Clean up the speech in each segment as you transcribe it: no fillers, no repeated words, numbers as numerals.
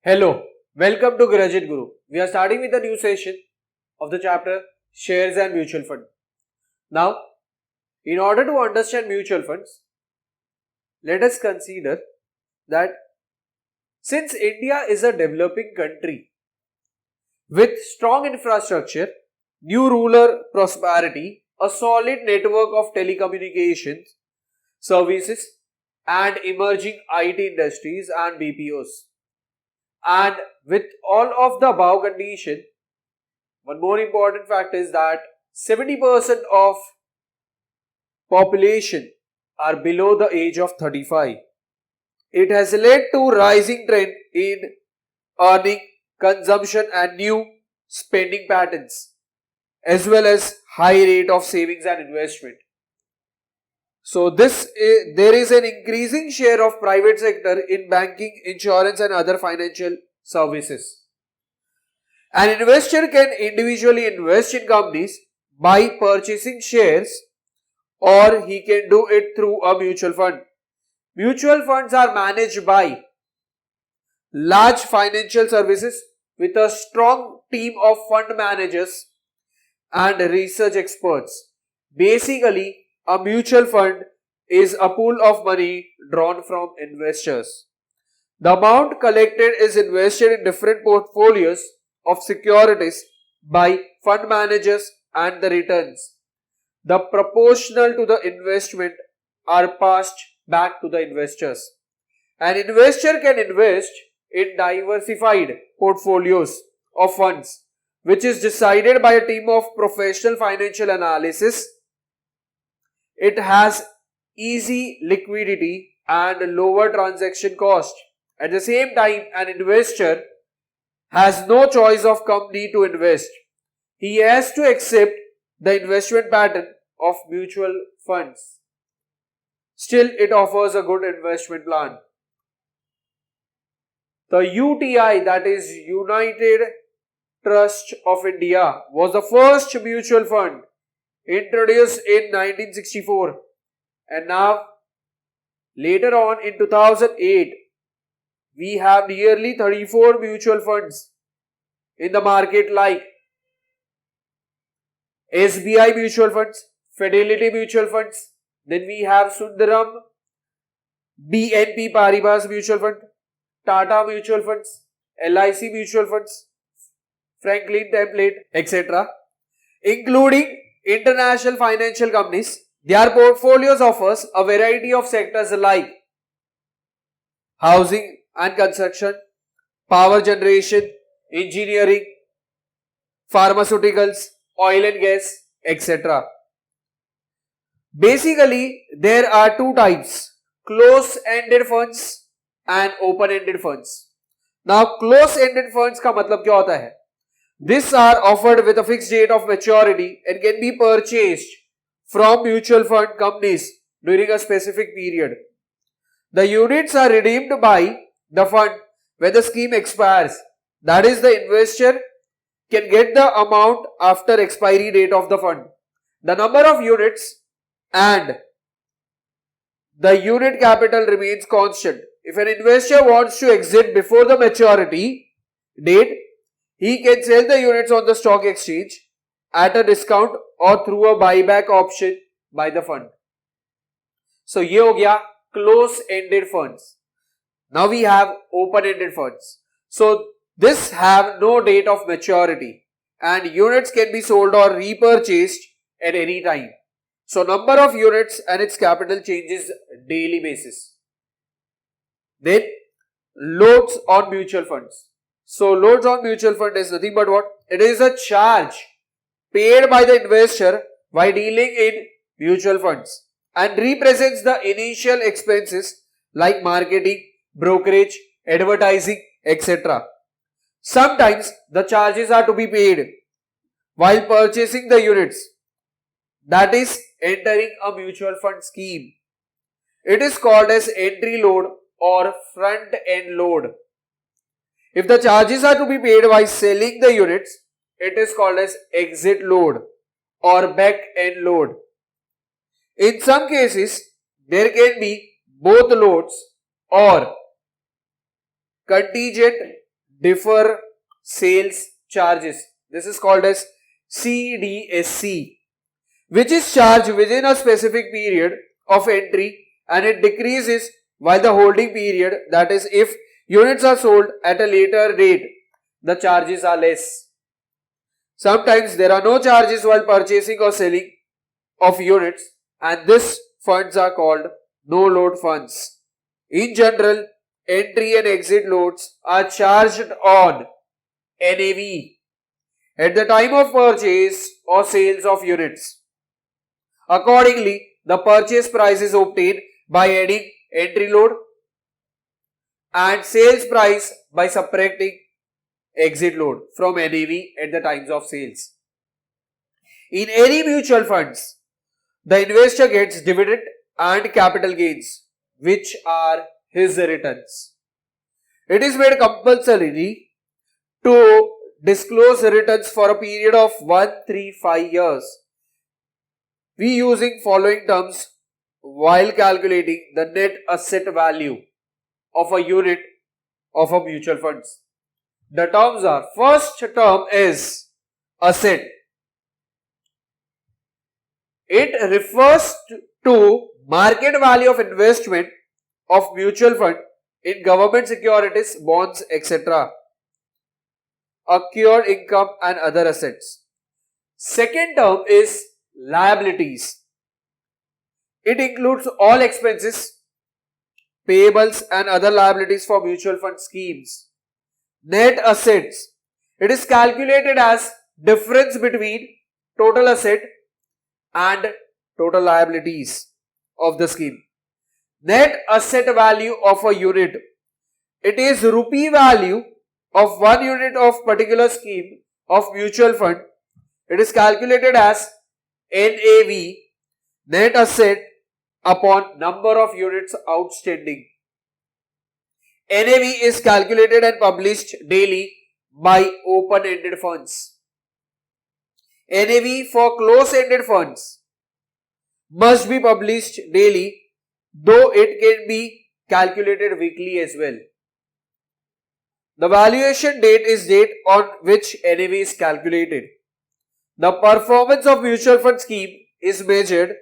Hello, welcome to Graduate Guru. We are starting with a new session of the chapter Shares and Mutual Fund. Now, in order to understand mutual funds, let us consider that since India is a developing country with strong infrastructure, new rural prosperity, a solid network of telecommunications services, and emerging IT industries and BPOs. And with all of the above condition, one more important fact is that 70% of population are below the age of 35. It has led to rising trend in earning, consumption and new spending patterns, as well as high rate of savings and investment. So there is an increasing share of private sector in banking, insurance and other financial services. An investor can individually invest in companies by purchasing shares, or he can do it through a mutual fund. Mutual funds are managed by large financial services with a strong team of fund managers and research experts. Basically, a mutual fund is a pool of money drawn from investors. The amount collected is invested in different portfolios of securities by fund managers, and the returns, the proportional to the investment, are passed back to the investors. An investor can invest in diversified portfolios of funds, which is decided by a team of professional financial analysis. It has easy liquidity and lower transaction cost. At the same time, an investor has no choice of company to invest. He has to accept the investment pattern of mutual funds. Still, it offers a good investment plan. The UTI, that is United Trust of India, was the first mutual fund introduced in 1964, and now later on in 2008 we have nearly 34 mutual funds in the market, like SBI mutual funds, Fidelity mutual funds, then we have Sundaram, BNP Paribas mutual fund, Tata mutual funds, LIC mutual funds, Franklin Templeton, etc., including international financial companies. Their portfolios offers a variety of sectors like housing and construction, power generation, engineering, pharmaceuticals, oil and gas, etc. Basically, there are two types: close-ended funds and open-ended funds. Now, close-ended funds का मतलब क्या होता है? These are offered with a fixed date of maturity and can be purchased from mutual fund companies during a specific period. The units are redeemed by the fund when the scheme expires. That is, the investor can get the amount after expiry date of the fund. The number of units and the unit capital remains constant. If an investor wants to exit before the maturity date, he can sell the units on the stock exchange at a discount or through a buyback option by the fund. So ये हो गया close-ended funds. Now we have open-ended funds. So this have no date of maturity and units can be sold or repurchased at any time. So number of units and its capital changes daily basis. Then loads on mutual funds. So loads on mutual fund is nothing but what? It is a charge paid by the investor while dealing in mutual funds and represents the initial expenses like marketing, brokerage, advertising, etc. Sometimes the charges are to be paid while purchasing the units, that is entering a mutual fund scheme. It is called as entry load or front end load. If the charges are to be paid while selling the units, it is called as exit load or back end load. In some cases, there can be both loads or contingent defer sales charges. This is called as CDSC, which is charged within a specific period of entry and it decreases while the holding period, that is if units are sold at a later date, the charges are less. Sometimes there are no charges while purchasing or selling of units and these funds are called no load funds. In general, entry and exit loads are charged on NAV at the time of purchase or sales of units. Accordingly, the purchase price is obtained by adding entry load and sales price by subtracting exit load from NAV at the times of sales. In any mutual funds, the investor gets dividend and capital gains, which are his returns. It is made compulsory to disclose returns for a period of 1, 3, 5 years. We using following terms while calculating the net asset value of a unit of a mutual funds. The terms are, first term is asset. It refers to market value of investment of mutual fund in government securities, bonds, etc. Accrued income and other assets. Second term is liabilities. It includes all expenses, payables and other liabilities for mutual fund schemes. Net assets. It is calculated as difference between total asset and total liabilities of the scheme. Net asset value of a unit. It is rupee value of 1 unit of particular scheme of mutual fund. It is calculated as NAV, net asset upon number of units outstanding. NAV is calculated and published daily by open-ended funds. NAV for close-ended funds must be published daily, though it can be calculated weekly as well. The valuation date is date on which NAV is calculated. The performance of mutual fund scheme is measured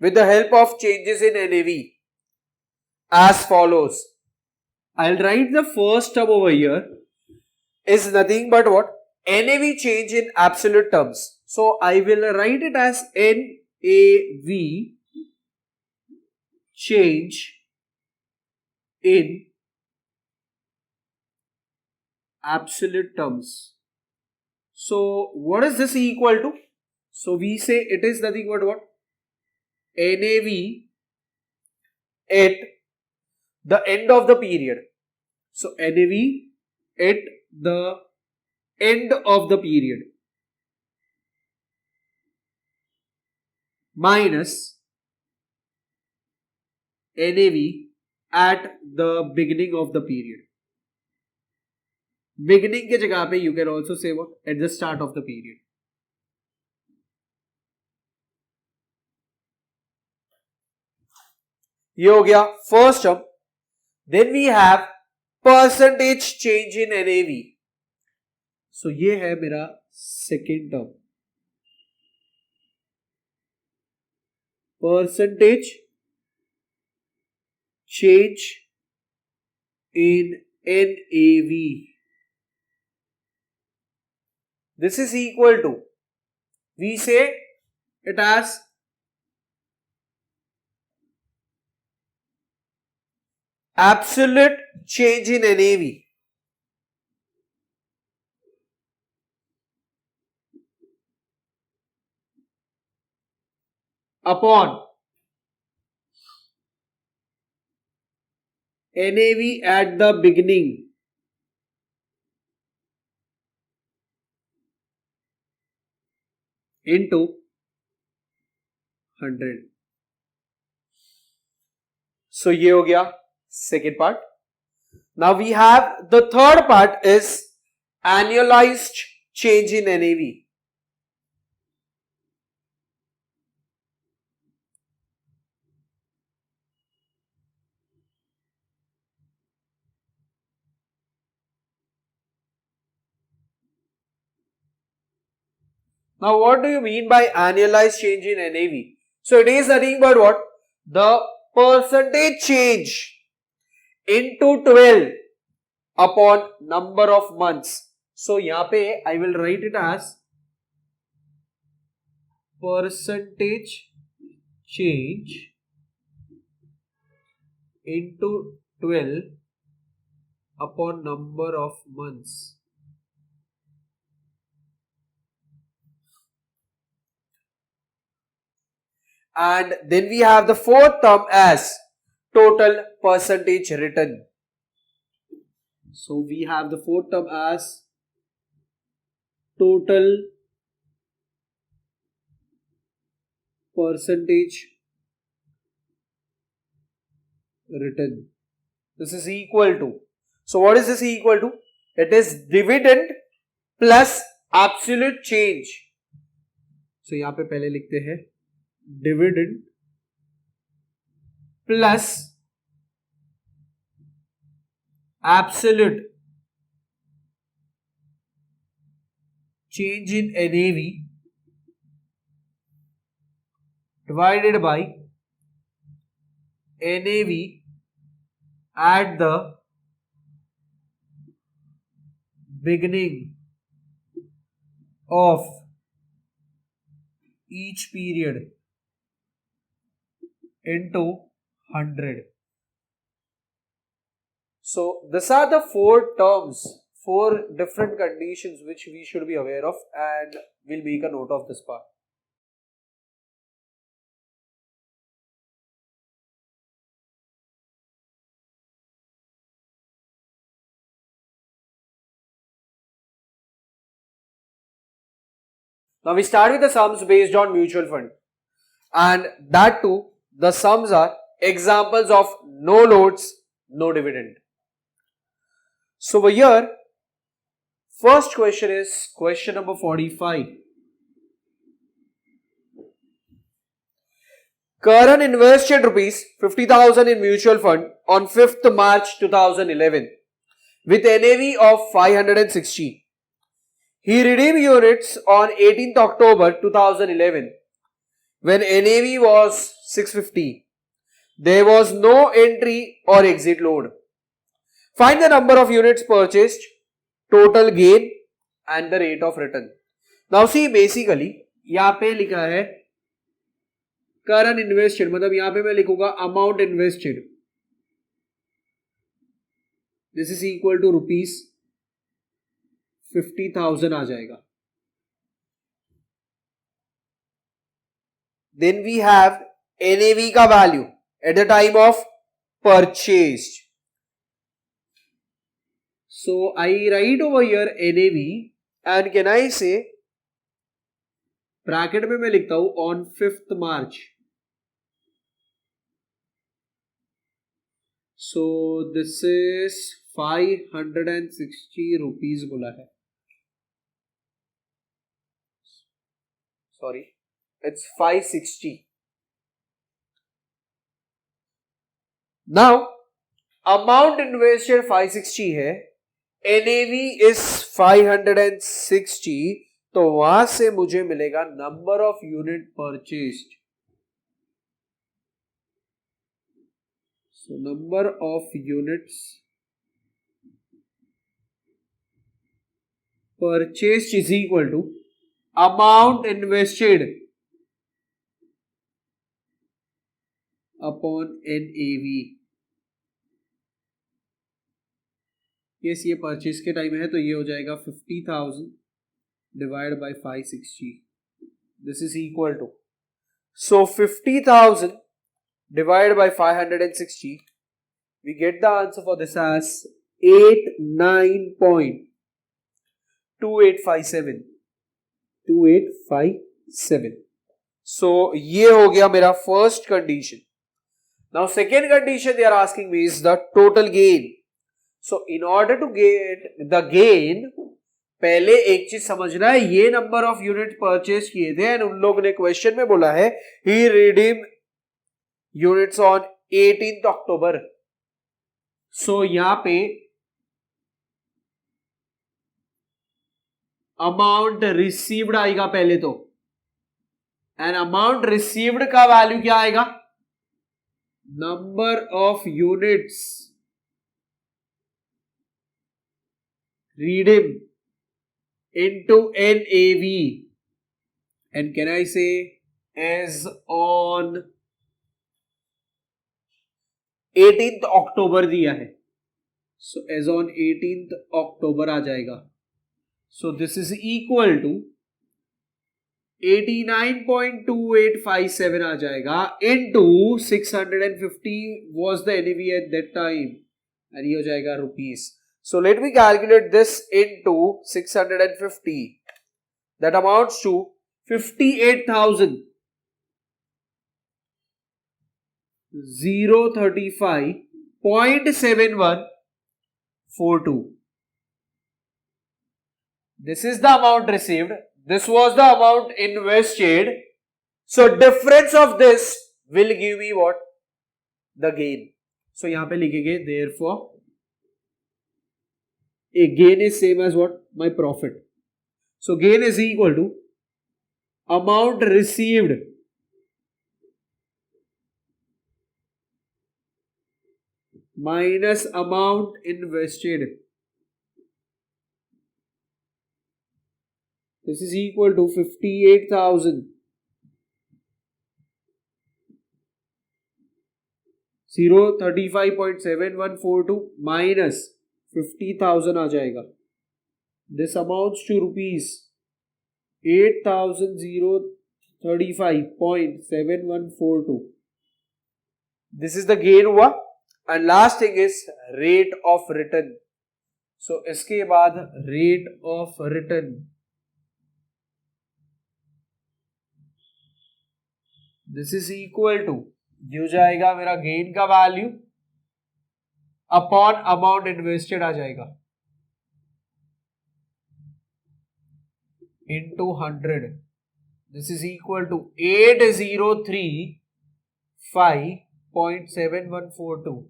with the help of changes in NAV as follows. I'll write the first term over here is nothing but what? NAV change in absolute terms. So I will write it as NAV change in absolute terms. So what is this equal to? So we say it is nothing but what? NAV at the end of the period. So NAV at the end of the period minus NAV at the beginning of the period. Beginning के जगह पे you can also say what? At the start of the period. ये हो गया first term. Then we have percentage change in NAV. So ये है मेरा second term. Percentage change in NAV. This is equal to, we say it as absolute change in NAV upon NAV at the beginning into 100. So ये हो गया second part. Now we have the third part is annualized change in NAV. Now what do you mean by annualized change in NAV? So it is nothing but what? The percentage change into 12 upon number of months. So यहाँ पे I will write it as percentage change into 12 upon number of months. And then we have the fourth term as total percentage return. So we have the fourth term as total percentage return. This is equal to. So what is this equal to? It is dividend plus absolute change. So यहाँ पे पहले लिखते हैं dividend plus absolute change in NAV divided by NAV at the beginning of each period into 100. So these are the four terms, four different conditions which we should be aware of, and we'll make a note of this part. Now we start with the sums based on mutual fund, and that too the sums are examples of no loads, no dividend. So over here, first question is question number 45. Karan invested rupees 50,000 in mutual fund on 5th March 2011 with NAV of 560. He redeemed units on 18th October 2011 when NAV was 650. There was no entry or exit load. Find the number of units purchased, total gain and the rate of return. Now see, basically यहाँ पे लिखा है current invested, मतलब यहाँ पे मैं लिखूंगा amount invested, this is equal to rupees 50,000 आ जाएगा. Then we have NAV का value at the time of purchased. So I write over here NAV and can I say bracket में मैं लिखता हूं on 5th March. So this is 560 rupees बोला है. Sorry, it's 560. Now amount invested 560 है, NAV is 560, तो वहां से मुझे मिलेगा number of unit purchased. So number of units purchased is equal to amount invested upon NAV. yes, ये purchase के टाइम है तो ये हो जाएगा 50,000 divide by 560. This is equal to, so 50,000 divided by 560, we get the answer for this as 89.2857. 2857. So ये हो गया मेरा first condition. Now second condition they are asking me is the total gain. So in order to get the gain, पहले एक चीज समझना है, ये नंबर ऑफ यूनिट परचेज किए थे एंड उन लोगों ने क्वेश्चन में बोला है ही redeem units on 18th October. So यहां पे अमाउंट रिसीव्ड आएगा पहले तो, एंड अमाउंट रिसीव्ड का वैल्यू क्या आएगा, number of units redeem into NAV, and can I say as on 18th October दिया है, so as on 18th October आ जाएगा. So this is equal to 89.2857 आ जाएगा into 650 was the NAV at that time, and ये हो जाएगा rupees. So let me calculate this into 650. That amounts to 58,035.7142. This is the amount received. This was the amount invested. So difference of this will give me what? The gain. So यहाँ पे लिखेंगे therefore a gain is same as what? My profit. So gain is equal to amount received minus amount invested. This is equal to 58,035.7142 minus 50,000 आ जाएगा. This amounts to rupees 8,035.7142. This is the gain हुआ. And last thing is rate of return. So इसके बाद rate of return. This is equal to, ये हो जाएगा मेरा gain का value अपॉन अमाउंट इन्वेस्टेड आ जाएगा into 100. This is equal to 8035.7142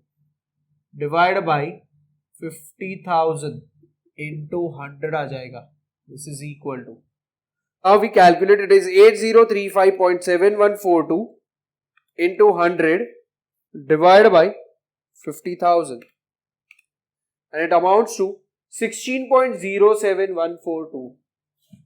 divided by 50,000 into 100 आ जाएगा. This is equal to, now we calculate it is 8035.7142 into 100 divided by 50,000, and it amounts to 16.07142.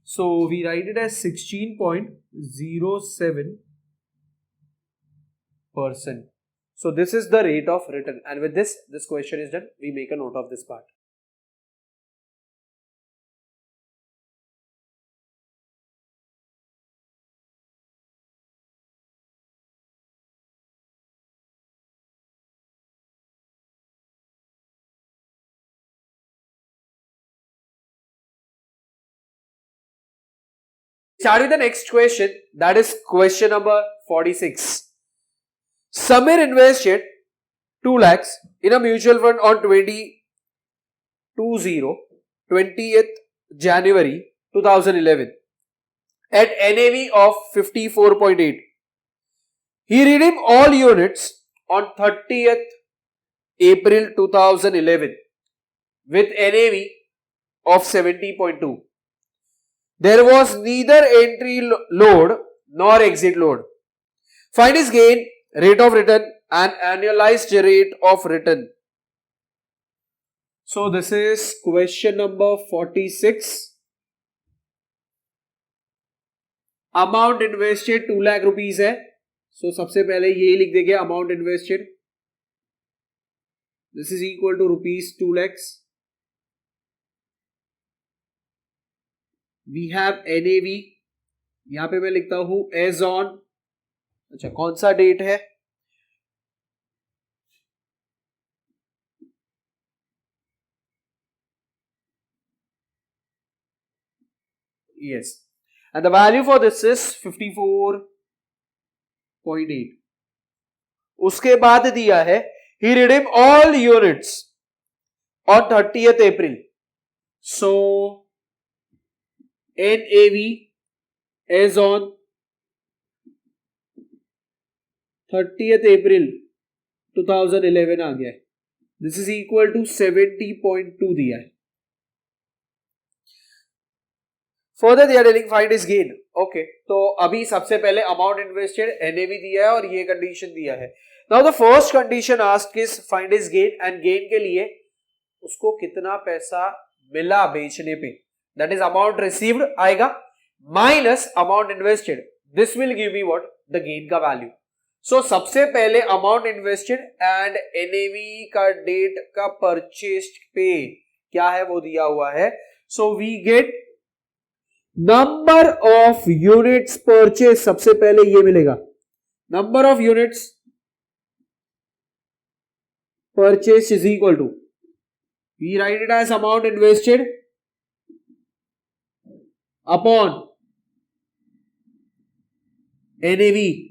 So we write it as 16.07%. So this is the rate of return, and with this question is done. We make a note of this part. Start with the next question, that is question number 46. Samir invested 2 lakhs in a mutual fund on 20th January 2011 at NAV of 54.8. He redeemed all units on 30th April 2011 with NAV of 70.2. There was neither entry load nor exit load. Find his gain, rate of return and annualized rate of return. So this is question number 46. Amount invested 2 lakh rupees है. So सबसे पहले ये लिख देंगे amount invested. This is equal to rupees 2 lakhs. We have NAV, यहां पे मैं लिखता हूं as on, अच्छा कौन सा डेट है, yes, and the value for this is 54.8. उसके बाद दिया है he redeemed all units on 30th April. So NAV as on 30th April 2011 आ गया है. This is equal to 70.2 दिया है. Further they are telling find is gain. Okay, तो अभी सबसे पहले अमाउंट इन्वेस्टेड एनएवी दिया है और ये कंडीशन दिया है. Now the first condition asked is find is gain, and gain के लिए उसको कितना पैसा मिला बेचने पे, दैट इज अमाउंट रिसीव्ड आएगा minus amount invested. This will give me what, the gain का वैल्यू. सो सबसे पहले अमाउंट इन्वेस्टेड एंड एनएवी का डेट का परचेस्ड पे क्या है वो दिया हुआ है. So we get number of units purchase, सबसे पहले ये मिलेगा number of units purchase is equal to, we write it as amount invested upon NAV.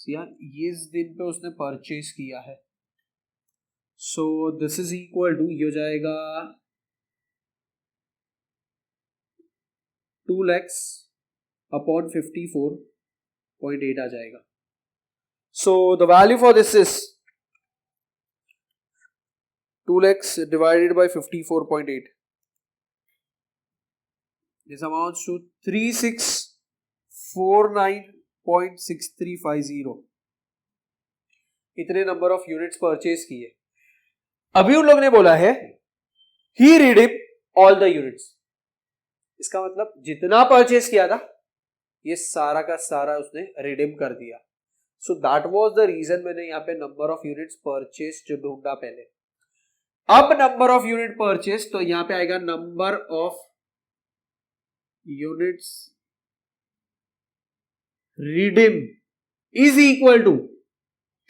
यार ये इस दिन पे उसने परचेज किया है, so this is equal to, ये हो जाएगा 2 lakhs अपॉन 54.8 आ जाएगा. So the value for this is 2 lakhs divided by 54.8. This amounts to 3649.6350. इतने नंबर ऑफ यूनिट्स परचेज किए. अभी उन लोग ने बोला है ही रिडीम ऑल द यूनिट्स. इसका मतलब जितना परचेज किया था ये सारा का सारा उसने रिडीम कर दिया. So that was the reason मैंने यहां पे नंबर ऑफ यूनिट्स परचेज जो ढूंढा पहले. अब नंबर ऑफ यूनिट परचेज, तो यहां पे आएगा number of units redeem is equal to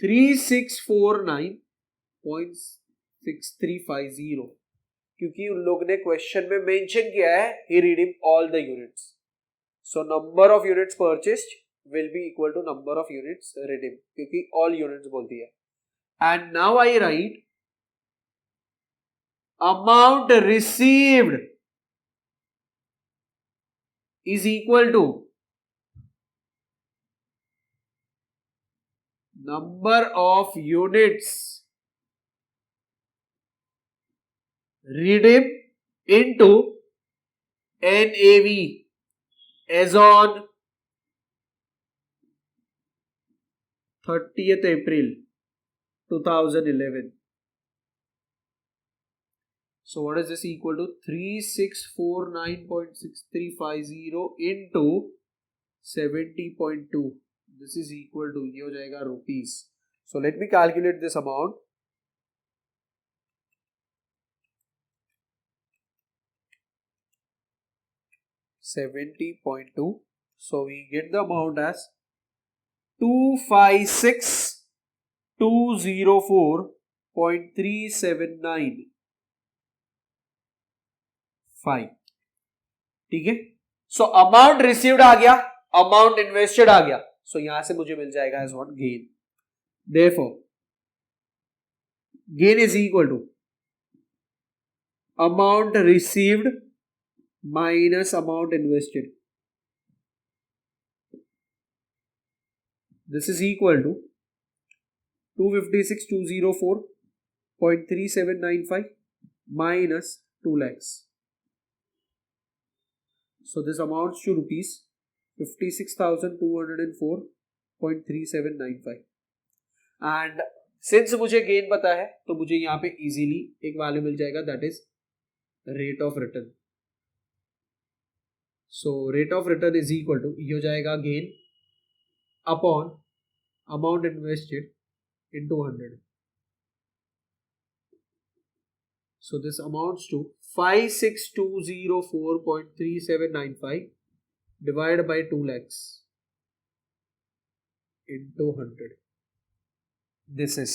3649.6350, क्योंकि उन लोग ने क्वेश्चन में मेंशन किया है ही redeem all the units. So number of units purchased will be equal to number of units redeem, क्योंकि ऑल यूनिट्स बोलती है. And now I write amount received is equal to number of units redeemed into NAV as on 30th April 2011. So what is this equal to? 3649.6350 into 70.2. This is equal to, ये हो जाएगा rupees. So let me calculate this amount. $70.2. So we get the amount as 256,204.379. 5. ठीक है. So amount received आ गया, amount invested आ गया. सो यहां से मुझे मिल जाएगा as what, gain. Therefore gain is equal to amount received minus amount invested. This is equal to 256,204.3795 minus 2 lakhs. So this amounts to rupees 56,204.3795. And since मुझे gain पता है तो मुझे यहाँ पे इजीली एक वैल्यू मिल जाएगा, that is rate of return. So rate of return is equal to, ये हो जाएगा gain upon amount invested into 100. So this amounts to 56,204.3795 divided by 2 lakhs into 100. This is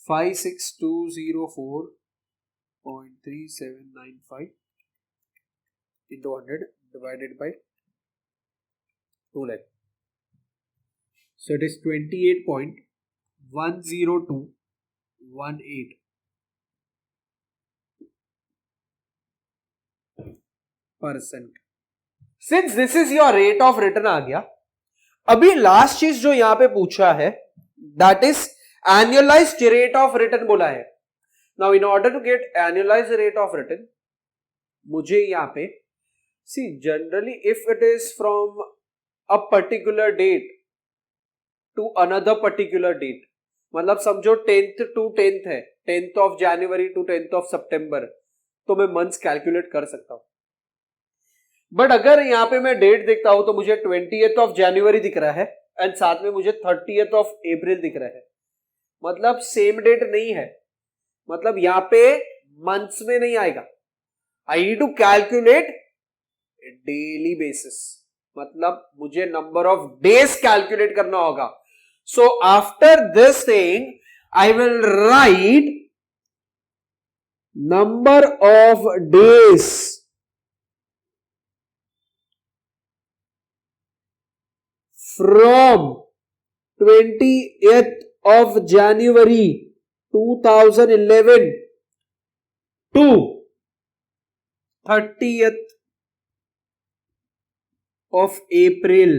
56,204.3795 into 100 divided by 2 lakhs. So it is 28.10218 %. Since this is your rate of return आ गया, अभी last चीज जो यहां पे पूछा है that is annualized rate of return बोला है. Now in order to get annualized rate of return, मुझे यहाँ पे see generally if it is from a particular date to another particular date, मतलब समझो 10th टू 10th है, 10th of जनवरी to 10th of सितंबर, तो मैं मंथ्स कैलकुलेट कर सकता हूं। बट अगर यहां पे मैं डेट देखता हूं तो मुझे 20th ऑफ जनवरी दिख रहा है एंड साथ में मुझे 30th ऑफ अप्रैल दिख रहा है, मतलब सेम डेट नहीं है, मतलब यहां पे मंथ्स में नहीं आएगा। I need to calculate daily basis, मतलब मुझे नंबर ऑफ डेज कैलकुलेट करना होगा। So after this thing I will write number of days from 20th of January 2011 to 30th of April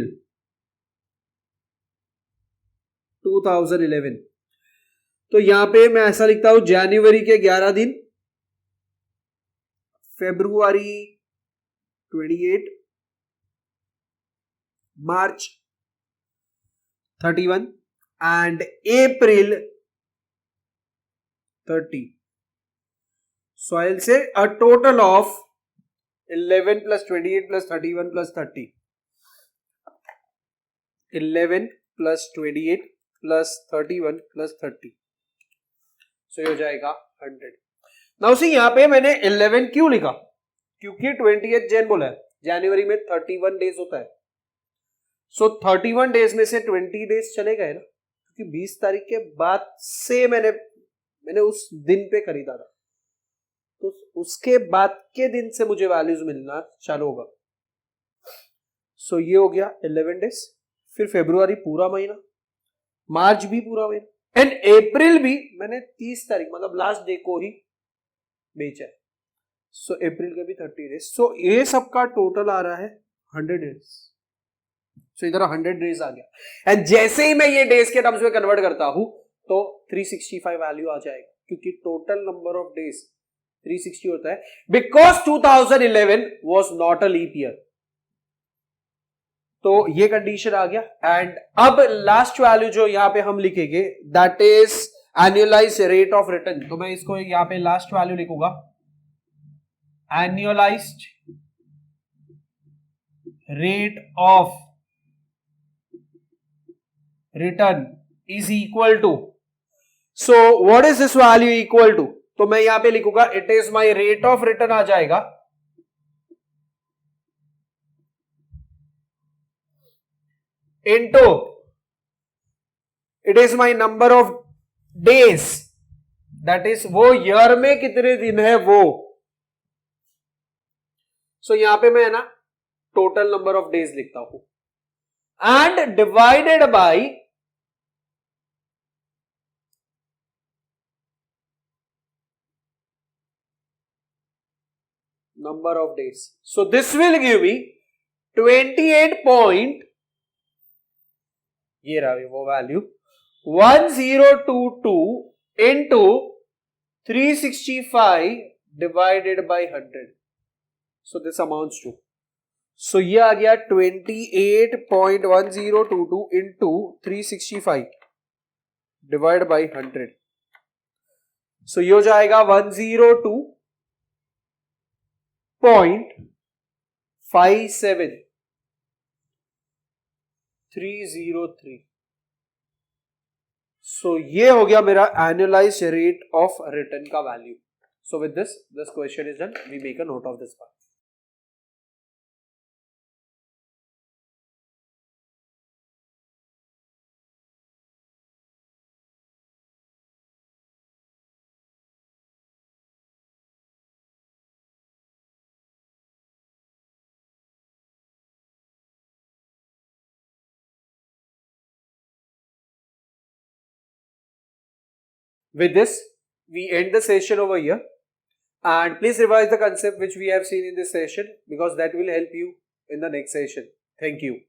2011। तो यहां पे मैं ऐसा लिखता हूं, जनवरी के 11 दिन, February 28, March 31 and April 30. So I'll say a total of 11 plus 28 plus 31 plus 30. 11 plus 28 plus 31 plus 30. So ये हो जाएगा 100. Now see यहाँ पे मैंने 11 क्यों लिखा? क्योंकि 20th जैन बोला है, जनवरी में 31 डेज होता है। सो 31 डेज में से 20 डेज चले गए ना, क्योंकि 20 तारीख के बाद से मैंने उस दिन पे खरीदा था, तो उसके बाद के दिन से मुझे वैल्यूज मिलना चालू होगा। सो ये हो गया 11 डेज, फिर फेब्रुआरी पूरा महीना, मार्च भी पूरा महीना एंड अप्रैल भी मैंने 30 तारीख मतलब लास्ट डे को ही बेचा है। सो अप्रैल के भी 30 डेज। सो ये सबका टोटल आ रहा है 100 डेज। सो इधर 100 डेज आ गया एंड जैसे ही मैं ये डेज के टर्म्स में कन्वर्ट करता हूं तो 365 वैल्यू आ जाएगा, क्योंकि टोटल नंबर ऑफ डेज 360 होता है, because 2011 was not a leap year. तो ये कंडीशन आ गया एंड अब लास्ट वैल्यू जो यहां पे हम लिखेंगे that is annualized rate of return. तो मैं इसको यहां पे लास्ट वैल्यू लिखूंगा, annualized rate of return is equal to, so what is this value equal to, तो मैं यहां पे लिखूंगा it is my rate of return आ जाएगा into it is my number of days, that is वो year में कितने दिन है वो। सो यहां पे मैं है ना टोटल नंबर ऑफ डेज लिखता हूं and divided by number of days. So this will give me 28 point, ये रहा वो value 1022 into 365 divided by 100. So this amounts to, so ये आ गया 28.1022 into 365 divided by 100. So ये हो जाएगा 102.57303. सो ये हो गया मेरा एनुअलाइज्ड रेट ऑफ रिटर्न का value. So with this question is done, we make a note of this part. With this, we end the session over here, and please revise the concept which we have seen in this session, because that will help you in the next session. Thank you.